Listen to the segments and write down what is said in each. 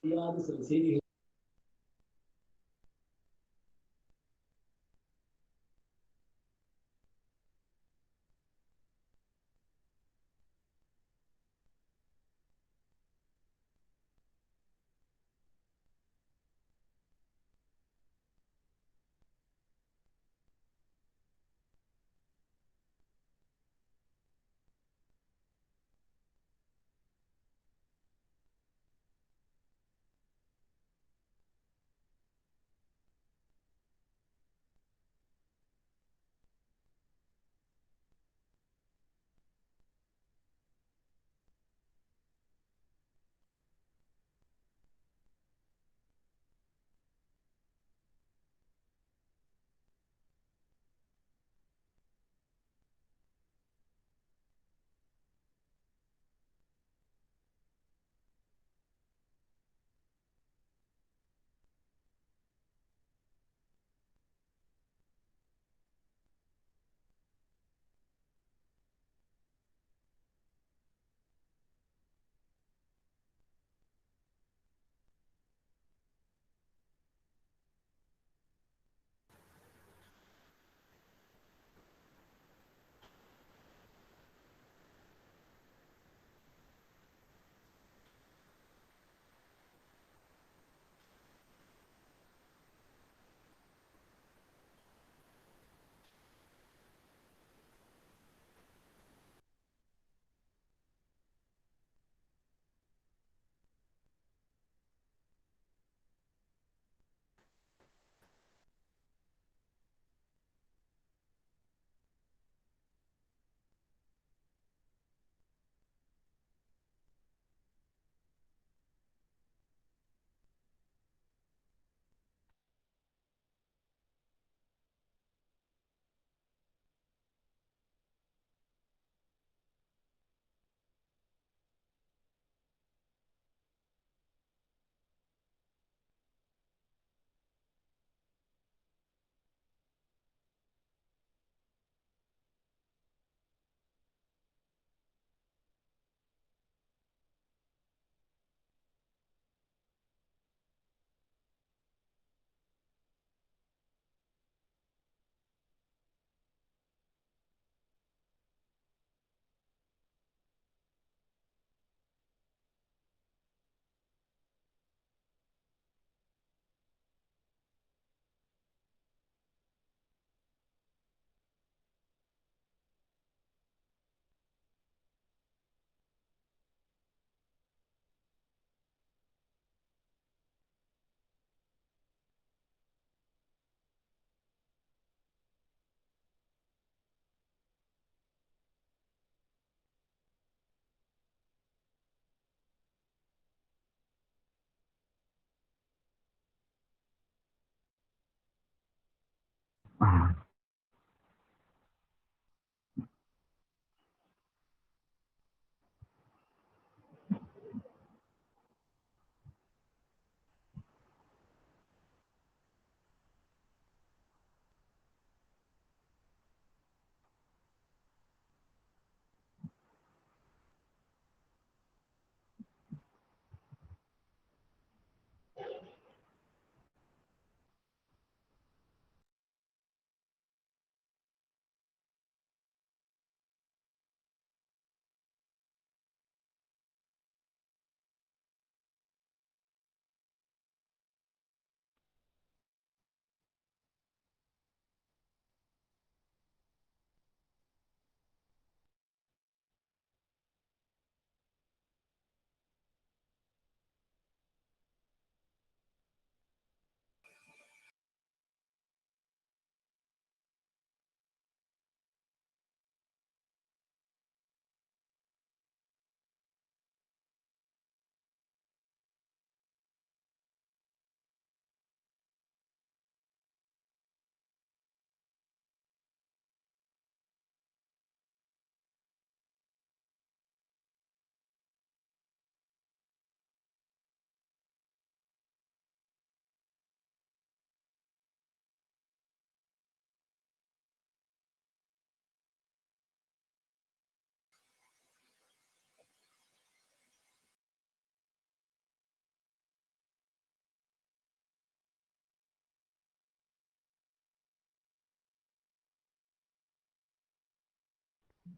தெரியாத சில செய்திகள்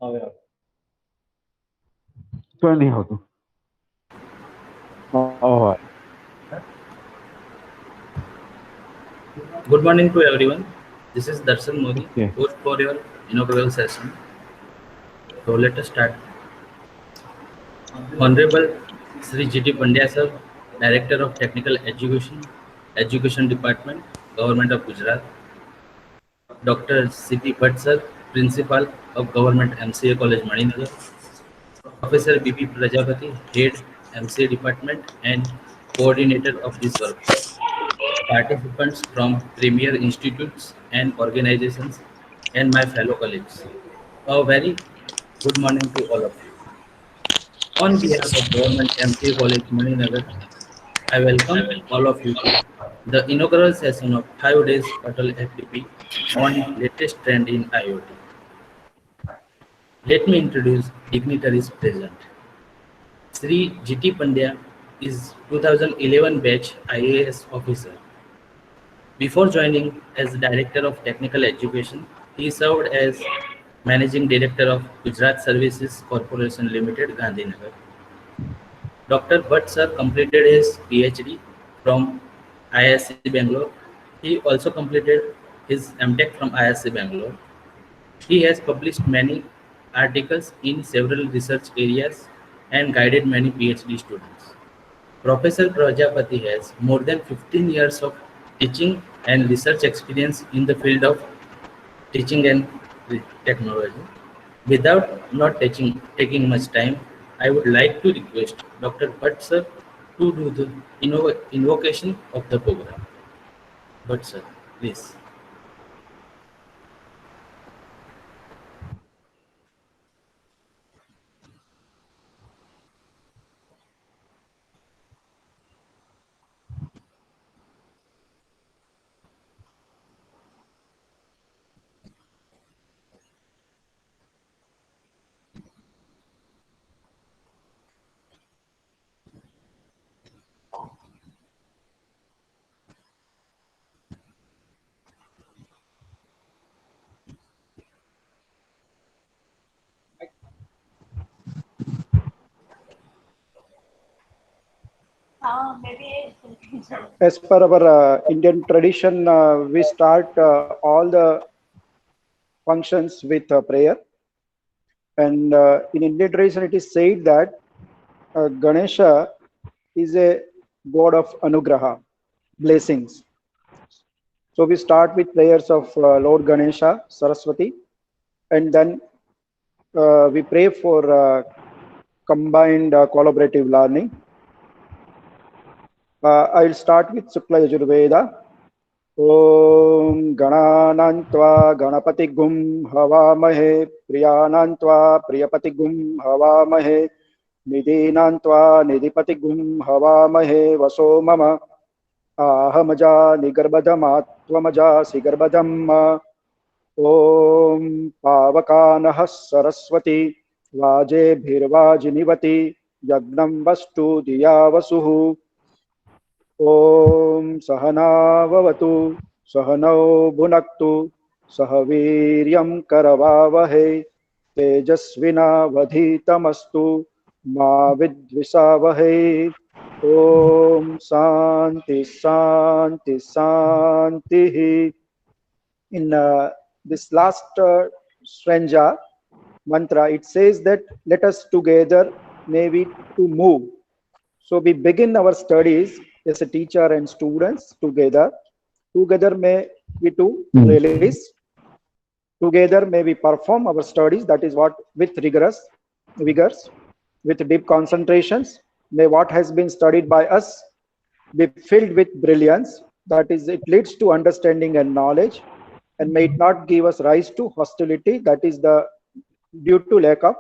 Okay. So anyhow, oh, Good morning to everyone. This is Darshan Modi, okay. host for your inaugural session. So let us start. Honorable Sri G.T. Pandya sir, Director of Technical Education, Education Department, Government of Gujarat. Dr. C.P. Bhatt sir, Principal of Government MCA College, Maninagar. Professor B.P. Prajapati, Head MCA Department and Coordinator of this workshop. Participants from premier institutes and organizations, and my fellow colleagues. A very good morning to all of you. On behalf of Government MCA College, Maninagar, I welcome all of you to the inaugural session of 5 days Atal FDP on latest trend in IoT. Let me introduce dignitaries present. Sri G.T. Pandya is 2011 batch IAS officer. Before joining as Director of Technical Education, he served as Managing Director of Gujarat Services Corporation Limited, Gandhinagar. Dr. Bhatt sir completed his PhD from IISc Bangalore. He also completed his MTech from IISc Bangalore. He has published many articles in several research areas and guided many PhD students. Professor Prajapati has more than 15 years of teaching and research experience in the field of teaching and technology. Without not taking much time, I would like to request Dr. Bhatt sir to do the invocation of the program. Bhatt sir, please. As per our Indian tradition, we start all the functions with prayer. And in Indian tradition, it is said that Ganesha is a god of anugraha, blessings. So we start with prayers of Lord Ganesha, Saraswati, and then we pray for combined collaborative learning. I'll start with Sukla Yajurveda. ॐ गणानान्त्वा गणपतिगुं हवामहे प्रियानान्त्वा प्रियपतिगुं हवामहे निधीनान्त्वा निधिपतिगुं हवामहे वसो मम आहमजा निगर्भधमात्वमजासि गर्भधम् ॐ पावकानः सरस्वती वाजेभिर्वाजिनिवति यज्ञं वस्तु धिया वसुः ॐ सहनाववतु सहनौ भुनक्तु सह वीर्यं करवावहै तेजस्विनावधीतमस्तु मा विद्विषावहै ॐ शान्ति शान्ति शान्तिः. In this last Srenja mantra, it says that let us together may we to move. So we begin our studies as a teacher and students together. Together may we to Mm. release. Together may we perform our studies. That is what with vigors, with deep concentrations. May what has been studied by us be filled with brilliance. That is, it leads to understanding and knowledge, and may it not give us rise to hostility. That is the due to lack of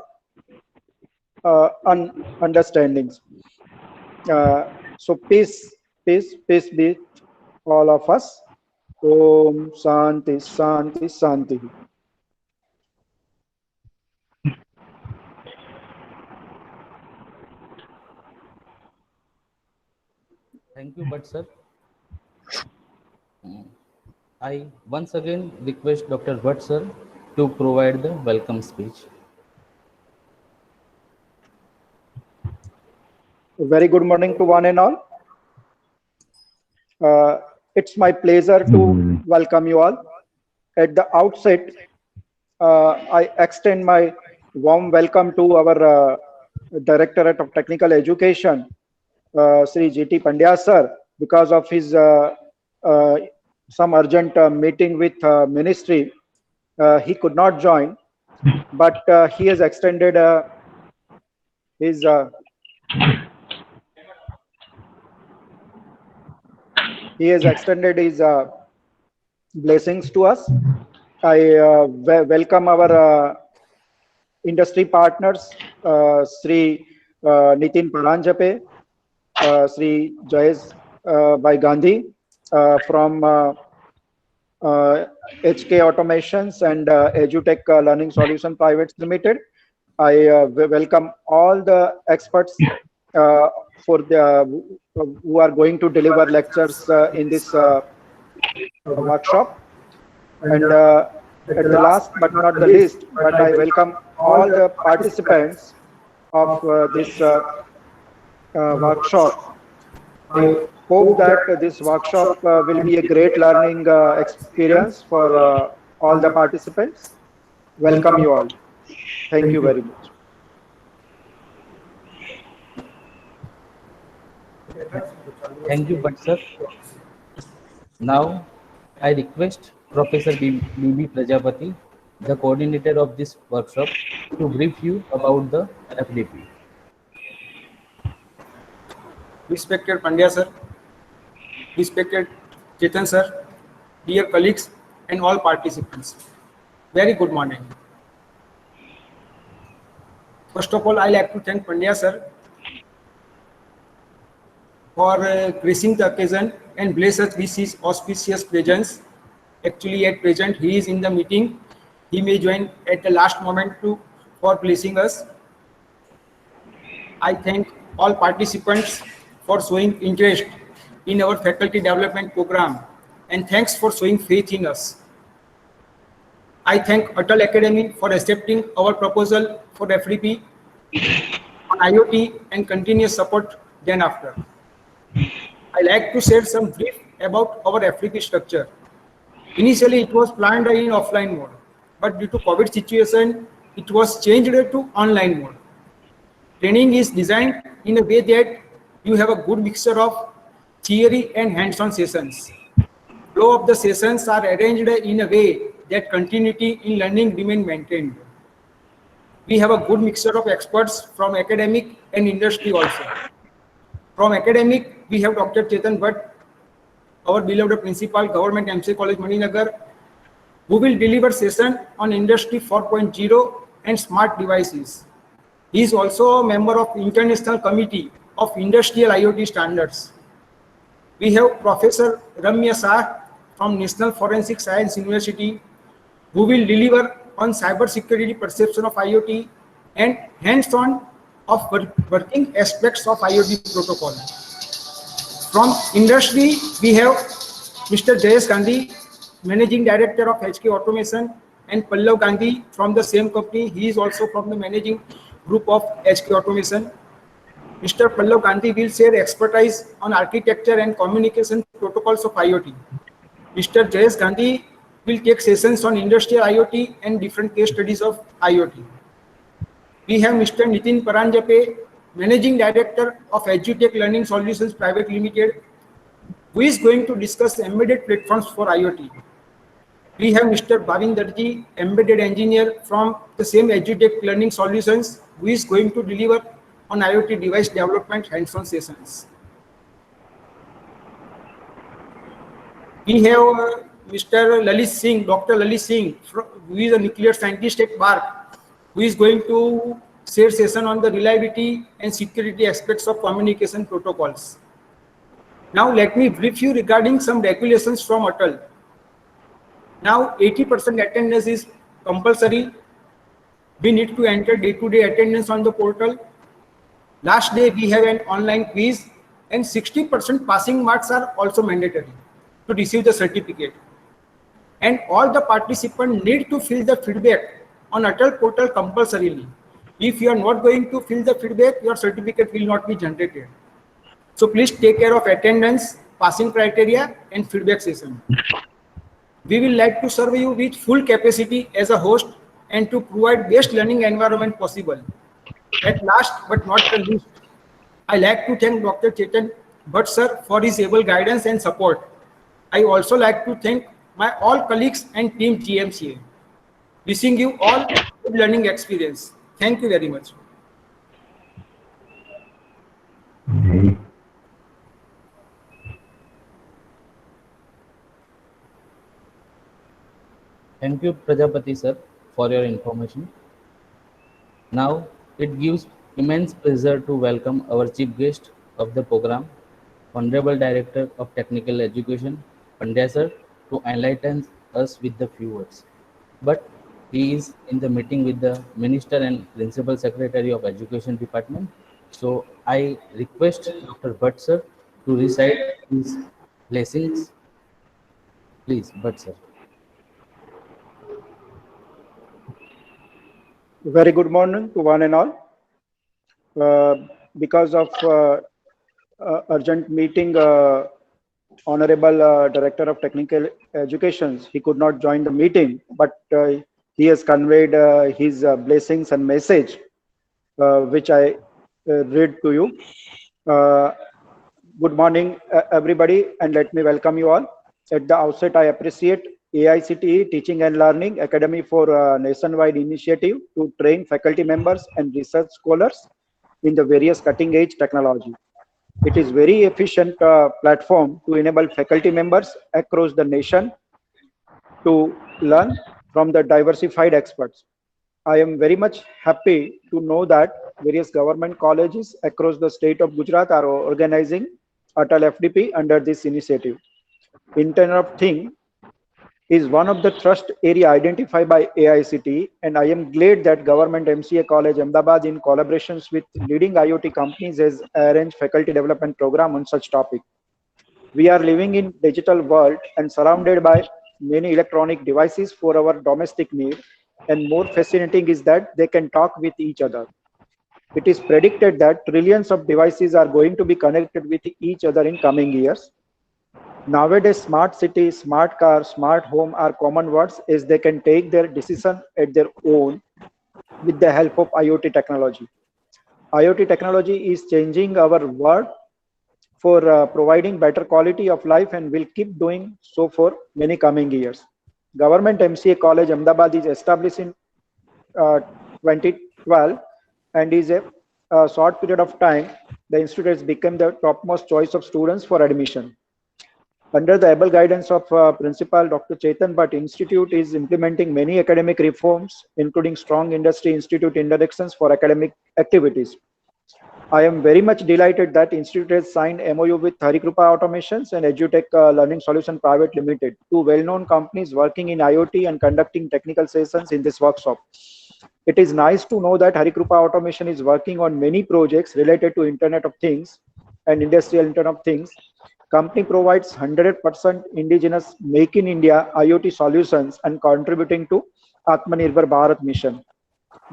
understandings. So peace be all of us. Om Shanti Shanti Shanti. Thank you, Bhatt sir. I once again request Dr. Bhatt sir to provide the welcome speech. very good morning to one and all. It's my pleasure to welcome you all. At the outset, I extend my warm welcome to our Directorate of Technical Education, Sri G.T. Pandya sir, because of his some urgent meeting with ministry. He could not join, but he has extended his blessings to us. I welcome our industry partners, Sri Nitin Paranjape, Sri Jayesh Bhai Gandhi from HK Automations and EduTech Learning Solution Private Limited. I welcome all the experts for the who are going to deliver lectures in this workshop. And at the last but not the least, but I welcome all the participants of this workshop. I hope that this workshop will be a great learning experience for all the participants. Welcome you all. Thank you very much. Thank you, Bhatt sir. Now, I request Professor B.B. Prajapati, the coordinator of this workshop, to brief you about the FDP. Respected Pandya sir, respected Chetan sir, dear colleagues and all participants, very good morning. First of all, I like to thank Pandya sir for gracing the occasion and bless us with his auspicious presence. Actually, at present, he is in the meeting. He may join at the last moment for blessing us. I thank all participants for showing interest in our faculty development program, and thanks for showing faith in us. I thank Atal Academy for accepting our proposal for FDP on IoT and continuous support then after. I like to share some brief about our FDP structure. Initially, it was planned in offline mode, but due to COVID situation, it was changed to online mode. Training is designed in a way that you have a good mixture of theory and hands-on sessions. Flow of the sessions are arranged in a way that continuity in learning remain maintained. We have a good mixture of experts from academic and industry also. From academic, we have Dr. Chetan Bhatt, our beloved principal, Government MC College Maninagar, who will deliver session on Industry 4.0 and smart devices. He is also a member of International Committee of Industrial IoT Standards. We have Professor Ramya Shah from National Forensic Science University, who will deliver on cyber security perception of IoT and hands-on of working aspects of IoT protocol. From industry, we have Mr. Jayesh Gandhi, Managing Director of HK Automation, and Pallav Gandhi from the same company. He is also from the managing group of HK Automation. Mr. Pallav Gandhi will share expertise on architecture and communication protocols of IoT. Mr. Jayesh Gandhi will take sessions on industrial IoT and different case studies of IoT. We have Mr. Nitin Paranjape, Managing Director of EduTech Learning Solutions Private Limited, who is going to discuss embedded platforms for IoT. We have Mr. Bhavin Darji, Embedded Engineer from the same EduTech Learning Solutions, who is going to deliver on IoT device development hands-on sessions. We have Mr. Lalit Singh, Dr. Lalit Singh, who is a nuclear scientist at BARC, who is going to share session on the reliability and security aspects of communication protocols. Now let me brief you regarding some regulations from Atal. Now 80% attendance is compulsory. We need to enter day-to-day attendance on the portal. Last day we have an online quiz, and 60% passing marks are also mandatory to receive the certificate. And all the participants need to fill the feedback on Atal portal compulsorily. If you are not going to fill the feedback, your certificate will not be generated. So please take care of attendance, passing criteria, and feedback session. We will like to serve you with full capacity as a host and to provide best learning environment possible. At last but not the least, I like to thank Dr. Chetan Bhatt sir for his able guidance and support. I also like to thank my all colleagues and team GMCA. Wishing you all good learning experience. Thank you very much. Thank you, Prajapati sir, for your information. Now, it gives immense pleasure to welcome our chief guest of the program, Honorable Director of Technical Education, Pandya sir, to enlighten us with the few words. But he is in the meeting with the Minister and Principal Secretary of Education Department. So I request Dr. Bhatt sir to recite his blessings. Please, Bhatt sir. Very good morning to one and all. Because of urgent meeting, Honorable Director of Technical Education, he could not join the meeting, but he has conveyed his blessings and message, which I read to you. Good morning, everybody, and let me welcome you all. At the outset, I appreciate AICTE Teaching and Learning Academy for a nationwide initiative to train faculty members and research scholars in the various cutting-edge technology. It is very efficient platform to enable faculty members across the nation to learn from the diversified experts. I am very much happy to know that various government colleges across the state of Gujarat are organizing Atal FDP under this initiative. Internet of Things is one of the thrust area identified by AICTE, and I am glad that Government MCA College Ahmedabad, in collaborations with leading IoT companies, has arranged faculty development program on such topic. We are living in digital world and surrounded by many electronic devices for our domestic need, and more fascinating is that they can talk with each other. It is predicted that trillions of devices are going to be connected with each other in coming years. Nowadays, smart city, smart car, smart home are common words, as they can take their decision at their own with the help of IoT technology. IoT technology is changing our world for providing better quality of life and will keep doing so for many coming years. Government MCA College Ahmedabad is established in 2012, and is a short period of time, the institute has become the topmost choice of students for admission. Under the able guidance of Principal Dr. Chetan Bhatt, Institute is implementing many academic reforms, including strong industry-institute interactions for academic activities. I am very much delighted that Institute has signed MOU with Harikrupa Automations and EduTech Learning Solution Private Limited, two well-known companies working in IoT and conducting technical sessions in this workshop. It is nice to know that Harikrupa Automation is working on many projects related to Internet of Things and Industrial Internet of Things. Company provides 100% indigenous Make in India IoT solutions and contributing to Atmanirbhar Bharat mission.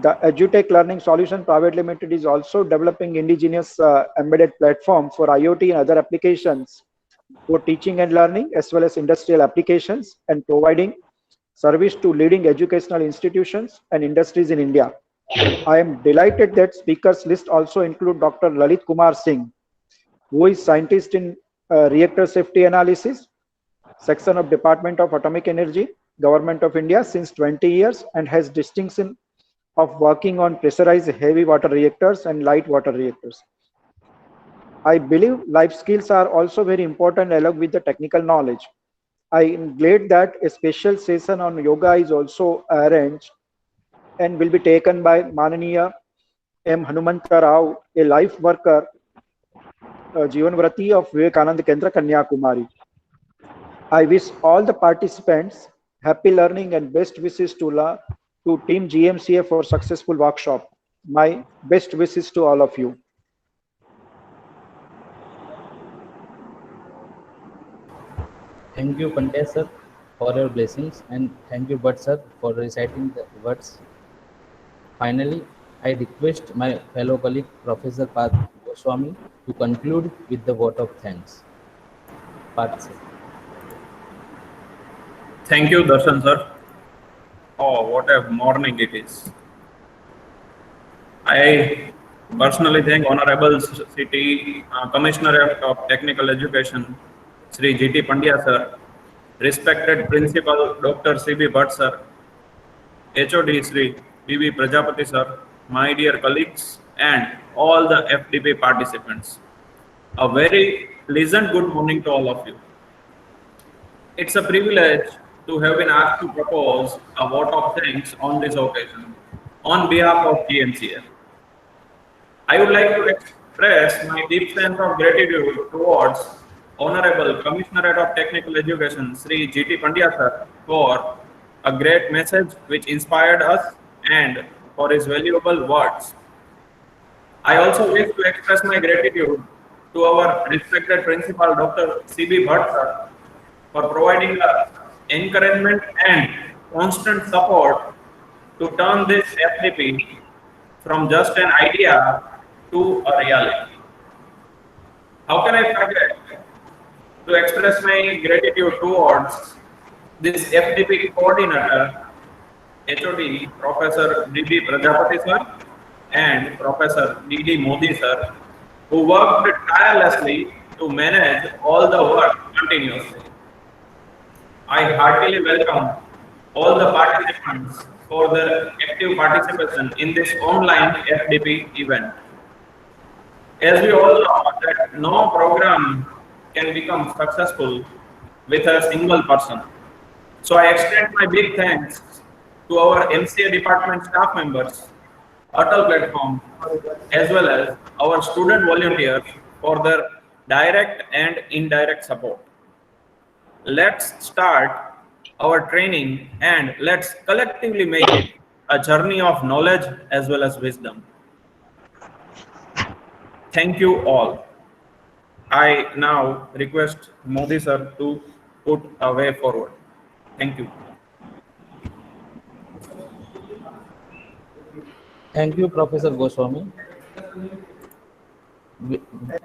The EduTech Learning Solution Private Limited is also developing indigenous embedded platform for IoT and other applications for teaching and learning, as well as industrial applications, and providing service to leading educational institutions and industries in India. I am delighted that speakers list also include Dr. Lalit Kumar Singh, who is scientist in reactor safety analysis section of Department of Atomic Energy, Government of India since 20 years, and has distinction of working on pressurized heavy water reactors and light water reactors. I believe life skills are also very important along with the technical knowledge. I am glad that a special session on yoga is also arranged and will be taken by Mananiya M. Hanumanta Rao, a life worker, Jivanvrati of Vivekananda Kendra, Kanyakumari. I wish all the participants happy learning and best wishes to Team GMCA for successful workshop. My best wishes to all of you. Thank you, Pandya sir, for your blessings, and thank you, Bhatt sir, for reciting the words. Finally, I request my fellow colleague, Professor Parth Goswami, to conclude with the vote of thanks. Parth sir. Thank you, Darshan sir. Oh, what a morning it is. I personally thank Honorable City Commissioner of Technical Education, Sri G.T. Pandya sir, respected Principal Dr. C.B. Bhatt sir, HOD Sri B.B. Prajapati sir, my dear colleagues, and all the FDP participants. A very pleasant good morning to all of you. It's a privilege to have been asked to propose a vote of thanks on this occasion on behalf of GMCF. I would like to express my deep sense of gratitude towards Honorable Commissioner of Technical Education, Sri G.T. Pandya sir, for a great message which inspired us and for his valuable words. I also wish to express my gratitude to our respected Principal Dr. C.B. Bhatt sir, for providing us encouragement and constant support to turn this FDP from just an idea to a reality. How can I forget to express my gratitude towards this FDP coordinator, HOD, Professor D.B. Prajapati sir and Professor D.D. Modi sir, who worked tirelessly to manage all the work continuously. I heartily welcome all the participants for their active participation in this online FDP event. As we all know that no program can become successful with a single person. So I extend my big thanks to our MCA department staff members, Atal platform, as well as our student volunteers for their direct and indirect support. Let's start our training and let's collectively make it a journey of knowledge as well as wisdom. Thank you all. I now request Modi sir to put a way forward. Thank you. Thank you, Professor Goswami.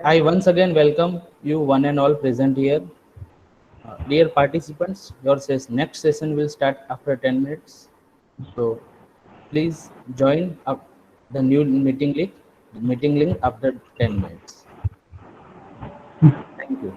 I once again welcome you one and all present here. Dear participants, your next session will start after 10 minutes. So please join up the new meeting link after 10 minutes. Thank you.